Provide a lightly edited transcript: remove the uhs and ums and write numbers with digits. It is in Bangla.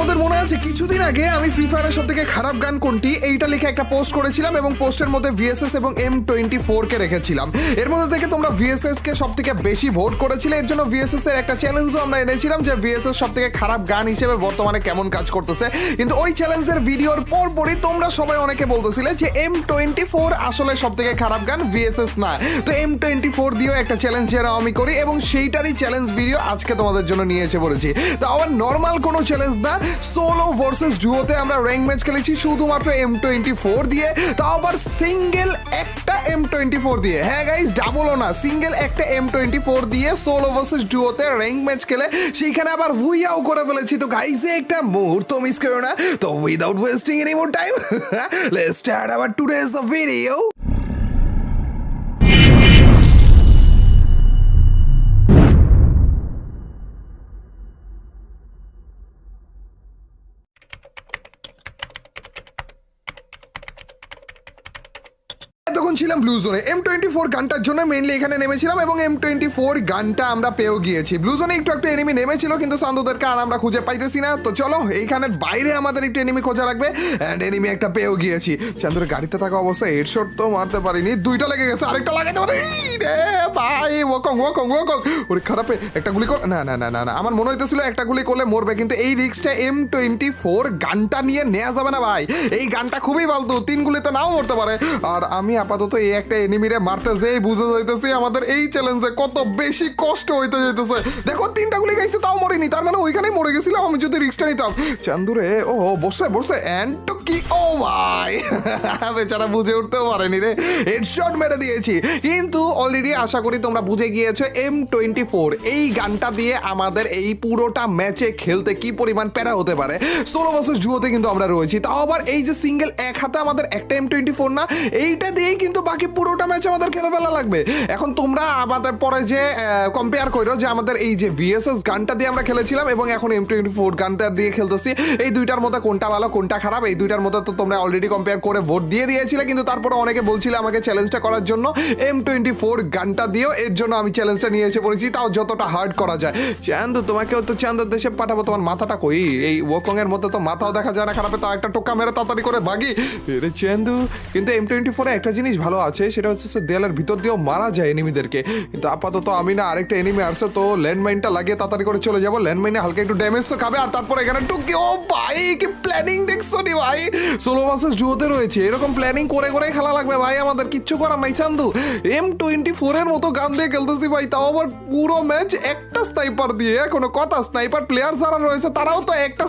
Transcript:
তোমাদের মনে আছে কিছুদিন আগে আমি ফ্রি ফায়ারের সব থেকে খারাপ গান কোনটি এইটা লিখে একটা পোস্ট করেছিলাম এবং পোস্টের মধ্যে ভিএসএস এবং M24 কে রেখেছিলাম। এর মধ্যে থেকে তোমরা ভিএসএস কে সব থেকে বেশি ভোট করেছিলে, এর জন্য ভিএসএস এর একটা চ্যালেঞ্জও আমরা এনেছিলাম যে ভিএসএস সব থেকে খারাপ গান হিসেবে বর্তমানে কেমন কাজ করতেছে। কিন্তু ওই চ্যালেঞ্জের ভিডিওর পরপরই তোমরা সবাই অনেকে বলতেছিলে যে M24 আসলে সব থেকে খারাপ গান, ভিএসএস না। তো M24 দিয়েও একটা চ্যালেঞ্জ যেন আমি করি এবং সেইটারই চ্যালেঞ্জ ভিডিও আজকে তোমাদের জন্য নিয়ে এসে পড়েছি। তো আবার নর্মাল কোনো চ্যালেঞ্জ না, সোলো ভার্সেস ডুয়োতে আমরা র্যাঙ্ক ম্যাচ খেলেছি শুধুমাত্র M24 দিয়ে, তাও আবার সিঙ্গেল একটা M24 দিয়ে। হ্যাঁ গাইস, ডাবলও না, সিঙ্গেল একটা M24 দিয়ে সোলো ভার্সেস ডুয়োতে র্যাঙ্ক ম্যাচ খেলে সেইখানে আবার ভুইয়াও করে ফেলেছি। তো গাইস একটা মুহূর্ত মিস করো না। তো without wasting any more time, let's start our today's video. তখন ছিলাম ব্লু জোনে, M24 গানটার জন্য মেইনলি এখানে নেমেছিলাম এবং M24 গানটা আমরা পেয়েও গিয়েছি। ব্লু জোনে একটু এনিমি নেমেছিল কিন্তু সান্দুদেরকে আর আমরা খুঁজে পাইতেছি না। তো চলো এইখানে বাইরে আমাদের একটু এনিমি খোঁজা লাগবে এন্ড এনিমি একটা পেয়েও গিয়েছি। চান্দুর গাড়িতে থাকা অবস্থায় হেডশট তো মারতে পারিনি, দুইটা লেগে গেছে, আরেকটা লাগাতে পারি রে ভাই। ওকং ওকং ওকং, ওরে খারাপে একটা গুলি কর। না না না না না, আমার মনে হইতেছিল একটা গুলি করলে মরবে, কিন্তু এই রিস্কটা M24 গানটা নিয়ে নেওয়া যাবে না ভাই। এই গানটা খুবই ফালতু, 3 গুলিতে নাও মরতে পারে। আর আমি আপাতত এই একটা এনিমিরে মারতে যেই বুঝে যাইতেছি আমাদের এই চ্যালেঞ্জে কত বেশি কষ্ট হইতে যাইতেছে। দেখো 3টা গুলি গাইছে তাও মরিনি, তার মানে ওইখানেই মরে গেছিলাম আমি যদি রিস্কটা নিতাম। চান্দুরে ও বসে বসে এন্ড তো কি, ও ভাই বেচারা বুঝে উঠতেও পারেনি রে, হেডশট মেরে দিয়েছি। কিন্তু অলরেডি আশা করি তোমরা বুঝে গিয়েছো M24 এই গানটা দিয়ে আমাদের এই পুরোটা ম্যাচে খেলতে কি পরিমাণ প্যারা হতে পারে। সোলো ভার্সেস ডুয়োতে কিন্তু আমরা রয়েছি, তাও আবার এই যে সিঙ্গেল এক হাতে আমাদের একটা M24 না, এইটা দিয়েই কিন্তু বাকি পুরোটা ম্যাচ আমাদের খেলে ফেলা লাগবে। এখন তোমরা আমাদের পরে যে কম্পেয়ার করো যে আমাদের এই যে ভিএসএস গানটা দিয়ে আমরা খেলেছিলাম এবং এখন M24 গানটা দিয়ে খেলতেছি, এই দুইটার মধ্যে কোনটা ভালো কোনটা খারাপ, এই দুইটার মধ্যে তো তোমরা অলরেডি কম্পেয়ার করে ভোট দিয়ে দিয়েছিলে। কিন্তু তারপরে অনেকে বলছিল আমাকে চ্যালেঞ্জটা করার জন্য M24 গানটা দিয়েও, এর জন্য আমি চ্যালেঞ্জটা নিয়ে এসে পড়েছি, তাও যতটা হার্ড করা যায়। চান্দু তোমাকেও তো চান্দের দেশে পাঠাবো, তোমার মাথাটা কই? এই ওকং এর মধ্যে তো মাথাও দেখা যায় না খারাপে, তাও একটা টোকা মেরে তাড়াতাড়ি করে ভাগি রে চান্দু। কিন্তু M24 একটা জিনিস ভালো আছে, সেটা হচ্ছে দেয়ালের ভিতর দিয়েও মারা যায় এনিমিদেরকে। কিন্তু আপাতত আমি না আরেকটা এনিমি আসছে, তো ল্যান্ডমাইনটা লাগিয়ে তাড়াতাড়ি করে চলে যাবো। ল্যান্ডমাইনে হালকা একটু ড্যামেজ তো খাবে, আর তারপর এখানে টুকি। ও ভাই কি প্ল্যানিং দেখছো নি ভাই, সোলো ভার্সেস ডুয়োতে রয়েছে, এরকম প্ল্যানিং করে করে খেলা লাগবে ভাই, আমাদের কিচ্ছু করার নাই। চান্দু M24 এর মতো গান দিয়ে খেলতেছি ভাই, তাও আবার পুরো ম্যাচ একটা স্নাইপার দিয়ে। কোনো কথা, স্নাইপার প্লেয়ার যারা রয়েছে তারাও তো একটা